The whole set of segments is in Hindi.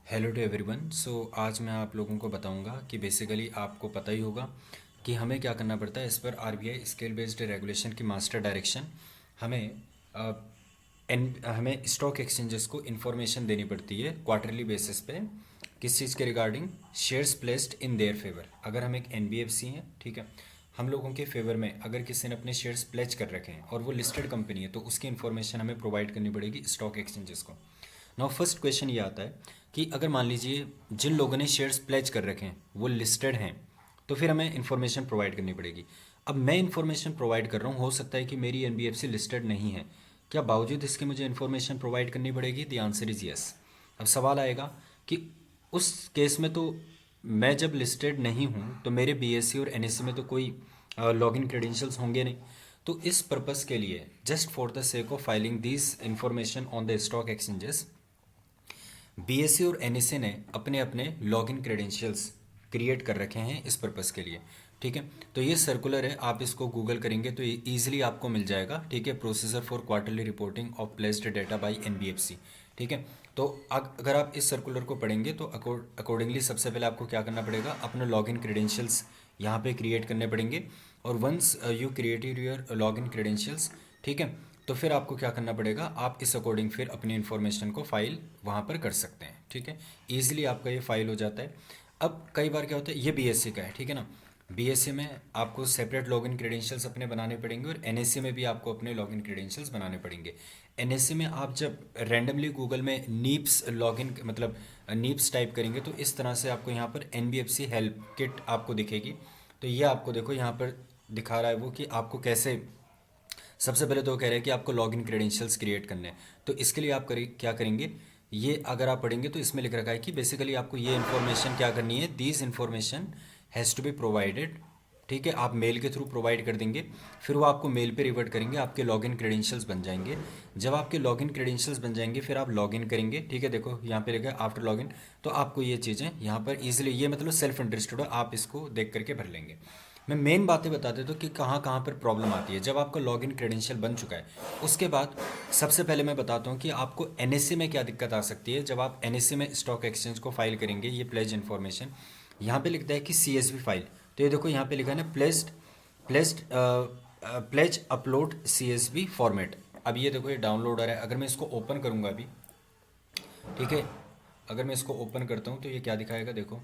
Hello to everyone. आज मैं आप लोगों को बताऊंगा कि बेसिकली आपको पता ही होगा कि हमें क्या करना पड़ता है। इस पर आरबीआई स्केल बेस्ड रेगुलेशन की मास्टर डायरेक्शन हमें हमें स्टॉक एक्सचेंजेस को इन्फॉर्मेशन देनी पड़ती है क्वार्टरली बेसिस पे। किस चीज़ के regarding? Shares placed in their favour. अगर हम एक एनबीएफसी हैं, ठीक है, हम लोगों के फेवर में अगर किसी ने अपने शेयर्स प्लेज कर रखे हैं और वो लिस्टेड कंपनी है तो उसकी इन्फॉर्मेशन हमें प्रोवाइड करनी पड़ेगी स्टॉक एक्सचेंजेस को। नाउ फर्स्ट क्वेश्चन ये आता है कि अगर मान लीजिए जिन लोगों ने शेयर्स प्लेज कर रखे हैं वो लिस्टेड हैं, तो फिर हमें इन्फॉर्मेशन प्रोवाइड करनी पड़ेगी। अब मैं इन्फॉर्मेशन प्रोवाइड कर रहा हूँ, हो सकता है कि मेरी एनबीएफसी लिस्टेड नहीं है, क्या बावजूद इसके मुझे इन्फॉर्मेशन प्रोवाइड करनी पड़ेगी? The answer is yes. अब सवाल आएगा कि उस केस में तो मैं जब लिस्टेड नहीं हूँ तो मेरे बीएससी और एनएससी में तो कोई लॉगिन क्रेडेंशियल्स होंगे नहीं। तो इस पर्पस के लिए, just for the sake of filing this information on the stock exchanges, BSc और एनएसए ने अपने अपने लॉगिन क्रेडेंशियल्स क्रिएट कर रखे हैं इस पर्पस के लिए। ठीक है, तो ये सर्कुलर है, आप इसको गूगल करेंगे तो ये ईजिली आपको मिल जाएगा। ठीक है, procedure for quarterly reporting of placed data bye NBFC. ठीक है, तो अगर आप इस सर्कुलर को पढ़ेंगे तो अकॉर्डिंगली सबसे पहले आपको क्या करना पड़ेगा, अपने लॉगिन क्रेडेंशियल्स यहाँ पे क्रिएट करने पड़ेंगे। और once you created your login credentials, ठीक है, तो फिर आपको क्या करना पड़ेगा, आप इस अकॉर्डिंग फिर अपनी इन्फॉर्मेशन को फाइल वहाँ पर कर सकते हैं। ठीक है, ईजिली आपका ये फाइल हो जाता है। अब कई बार क्या होता है, ये बीएससी का है, ठीक है ना, बीएससी में आपको सेपरेट लॉगिन क्रेडेंशियल्स अपने बनाने पड़ेंगे और एनएससी में भी आपको अपने लॉगिन क्रेडेंशियल्स बनाने पड़ेंगे। एनएससी में आप जब रैंडमली गूगल में नीप्स लॉगिन मतलब नीप्स टाइप करेंगे तो इस तरह से आपको यहाँ पर एनबीएफसी हेल्प किट आपको दिखेगी। तो ये आपको देखो यहाँ पर दिखा रहा है वो कि आपको कैसे, सबसे पहले तो वो कह रहे हैं कि आपको लॉगिन क्रेडेंशियल्स क्रिएट करने हैं। तो इसके लिए आप क्या करेंगे, ये अगर आप पढ़ेंगे तो इसमें लिख रखा है कि बेसिकली आपको ये इन्फॉर्मेशन क्या करनी है, these information has to be provided. ठीक है, आप मेल के थ्रू प्रोवाइड कर देंगे, फिर वो आपको मेल पे रिवर्ट करेंगे, आपके लॉगिन क्रेडेंशियल्स बन जाएंगे। जब आपके लॉगिन क्रेडेंशियल्स बन जाएंगे फिर आप लॉगिन करेंगे। ठीक है, देखो यहाँ पे लिखा है आफ्टर लॉगिन, तो आपको ये चीज़ें यहाँ पर ईजिली, ये मतलब सेल्फ इंटरेस्टेड हो, आप इसको देख करके भर लेंगे। मैं मेन बातें बता देता हूँ कि कहाँ कहाँ पर प्रॉब्लम आती है। जब आपका लॉगिन क्रेडेंशियल बन चुका है उसके बाद सबसे पहले मैं बताता हूँ कि आपको एनएससी में क्या दिक्कत आ सकती है। जब आप एनएससी में स्टॉक एक्सचेंज को फाइल करेंगे, ये प्लेज इन्फॉर्मेशन यहाँ पे लिखता है कि सीएसवी फाइल, तो ये देखो यहाँ पे लिखा है ना, placed placed please upload CSV format. अब ये देखो ये डाउनलोड आ रहा है, अगर मैं इसको ओपन करूँगा अभी, ठीक है, अगर मैं इसको ओपन करता हूँ तो ये क्या दिखाएगा, देखो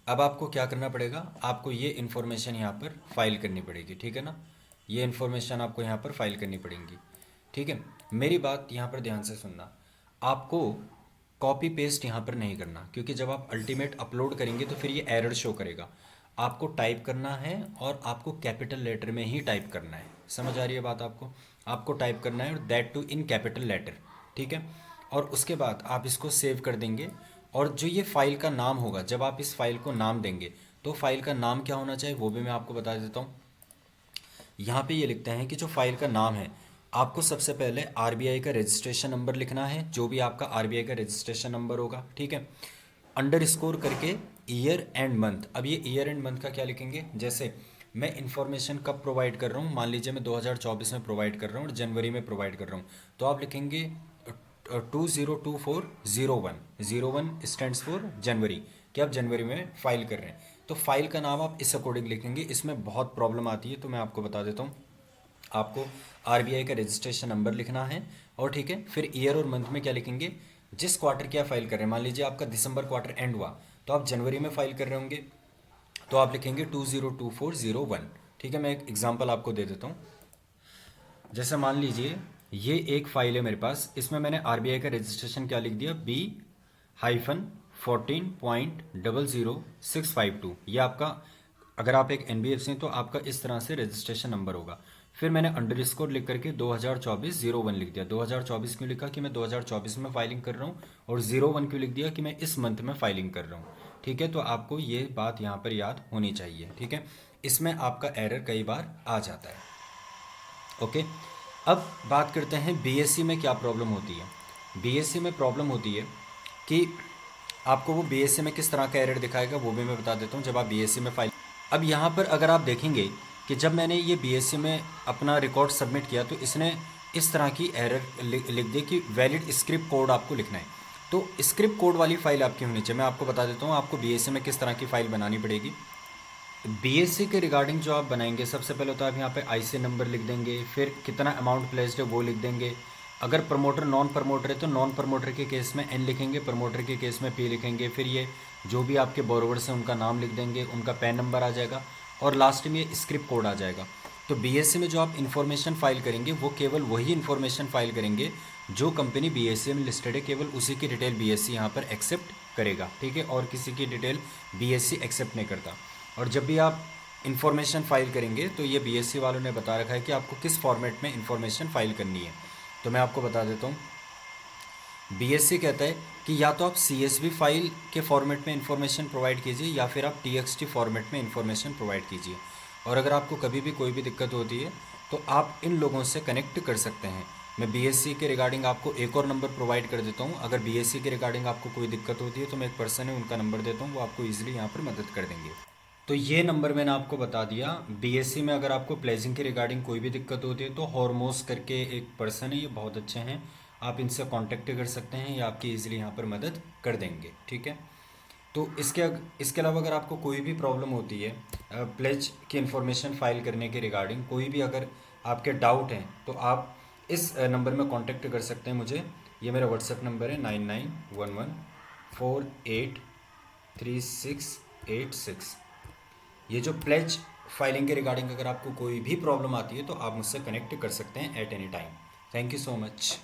अब आपको क्या करना पड़ेगा, आपको ये इन्फॉर्मेशन यहाँ पर फाइल करनी पड़ेगी। ठीक है ना, ये इन्फॉर्मेशन आपको यहाँ पर फाइल करनी पड़ेगी। ठीक है, मेरी बात यहाँ पर ध्यान से सुनना, आपको कॉपी पेस्ट यहाँ पर नहीं करना, क्योंकि जब आप अल्टीमेट अपलोड करेंगे तो फिर ये एरर शो करेगा। आपको टाइप करना है और आपको कैपिटल लेटर में ही टाइप करना है। समझ आ रही है बात आपको टाइप करना है और that to in capital letter. ठीक है, और उसके बाद आप इसको सेव कर देंगे। और जो ये फाइल का नाम होगा, जब आप इस फाइल को नाम देंगे तो फाइल का नाम क्या होना चाहिए वो भी मैं आपको बता देता हूँ। यहाँ पे ये लिखते हैं कि जो फाइल का नाम है, आपको सबसे पहले आरबीआई का रजिस्ट्रेशन नंबर लिखना है, जो भी आपका आरबीआई का रजिस्ट्रेशन नंबर होगा। ठीक है, अंडर स्कोर करके ईयर एंड मंथ। अब ये ईयर एंड मंथ का क्या लिखेंगे, जैसे मैं इन्फॉर्मेशन कब प्रोवाइड कर रहा हूँ, मान लीजिए मैं 2024 में प्रोवाइड कर रहा हूँ और जनवरी में प्रोवाइड कर रहा हूँ, तो आप लिखेंगे 202401। 01 स्टैंड्स फॉर जनवरी, कि आप जनवरी में फाइल कर रहे हैं, तो फाइल का नाम आप इस अकॉर्डिंग लिखेंगे। इसमें बहुत प्रॉब्लम आती है तो मैं आपको बता देता हूँ। आपको आरबीआई का रजिस्ट्रेशन नंबर लिखना है और ठीक है, फिर ईयर और मंथ में क्या लिखेंगे, जिस क्वार्टर की आप फाइल कर रहे हैं। मान लीजिए आपका दिसंबर क्वार्टर एंड हुआ तो आप जनवरी में फाइल कर रहे होंगे, तो आप लिखेंगे 202401। ठीक है, मैं एक एग्जांपल आपको दे देता हूँ। जैसे मान लीजिए ये एक फाइल है मेरे पास, इसमें मैंने आरबीआई का रजिस्ट्रेशन क्या लिख दिया, B-14.00652। ये आपका, अगर आप एक एनबीएफसी हैं तो आपका इस तरह से रजिस्ट्रेशन नंबर होगा। फिर मैंने अंडर स्कोर लिख करके 2024-01 लिख दिया। 2024 क्यों लिखा, कि मैं 2024 में फाइलिंग कर रहा हूँ, और 01 क्यों लिख दिया, कि मैं इस मंथ में फाइलिंग कर रहा हूँ। ठीक है, तो आपको ये बात यहाँ पर याद होनी चाहिए। ठीक है, इसमें आपका एरर कई बार आ जाता है। ओके, अब बात करते हैं बीएससी में क्या प्रॉब्लम होती है। बीएससी में प्रॉब्लम होती है कि आपको वो बीएससी में किस तरह का एरर दिखाएगा वो भी मैं बता देता हूँ। जब आप बीएससी में फाइल, अब यहाँ पर अगर आप देखेंगे कि जब मैंने ये बीएससी में अपना रिकॉर्ड सबमिट किया तो इसने इस तरह की एरर लिख दी कि वैलिड स्क्रिप्ट कोड आपको लिखना है। तो स्क्रिप्ट कोड वाली फाइल आपकी होनी चाहिए। मैं आपको बता देता हूँ आपको बीएससी में किस तरह की फ़ाइल बनानी पड़ेगी। बीएससी के रिगार्डिंग जो आप बनाएंगे, सबसे पहले तो आप यहाँ पे आईसी नंबर लिख देंगे, फिर कितना अमाउंट प्लेस्ड है वो लिख देंगे। अगर प्रमोटर नॉन प्रमोटर है तो नॉन प्रमोटर के केस में एन लिखेंगे, प्रमोटर के केस में पी लिखेंगे। फिर ये जो भी आपके बोरोवर्स हैं उनका नाम लिख देंगे, उनका पैन नंबर आ जाएगा और लास्ट में ये स्क्रिप्ट कोड आ जाएगा। तो बीएससी में जो आप इन्फॉर्मेशन फाइल करेंगे वो केवल वही इन्फॉर्मेशन फाइल करेंगे जो कंपनी बीएससी में लिस्टेड है, केवल उसी की डिटेल बीएससी यहाँ पर एक्सेप्ट करेगा, ठीक है। और किसी की डिटेल बीएससी एक्सेप्ट नहीं करता। और जब भी आप इन्फॉर्मेशन फाइल करेंगे तो ये बीएससी वालों ने बता रखा है कि आपको किस फॉर्मेट में इन्फॉर्मेशन फाइल करनी है। तो मैं आपको बता देता हूँ, बीएससी कहता है कि या तो आप सीएसवी फाइल के फॉर्मेट में इन्फॉर्मेशन प्रोवाइड कीजिए या फिर आप टीएक्सटी फॉर्मेट में इन्फॉर्मेशन प्रोवाइड कीजिए। और अगर आपको कभी भी कोई भी दिक्कत होती है तो आप इन लोगों से कनेक्ट कर सकते हैं। मैं बीएससी के रिगार्डिंग आपको एक और नंबर प्रोवाइड कर देता हूँ। अगर बीएससी के रिगार्डिंग आपको कोई दिक्कत होती है तो मैं एक पर्सन है उनका नंबर देता हूँ, वो आपको ईजिली यहाँ पर मदद कर देंगे। तो ये नंबर मैंने आपको बता दिया। बीएससी में अगर आपको प्लेजिंग के रिगार्डिंग कोई भी दिक्कत होती है तो हॉर्मोस करके एक पर्सन है, ये बहुत अच्छे हैं, आप इनसे कांटेक्ट कर सकते हैं, ये आपकी इजीली यहाँ पर मदद कर देंगे, ठीक है। तो इसके अलावा अगर आपको कोई भी प्रॉब्लम होती है प्लेज की इन्फॉर्मेशन फाइल करने के रिगार्डिंग, कोई भी अगर आपके डाउट हैं तो आप इस नंबर में कांटेक्ट कर सकते हैं मुझे। ये मेरा व्हाट्सएप नंबर है 9911483686। ये जो प्लेज फाइलिंग के रिगार्डिंग अगर आपको कोई भी प्रॉब्लम आती है तो आप मुझसे कनेक्ट कर सकते हैं at any time. Thank you so much.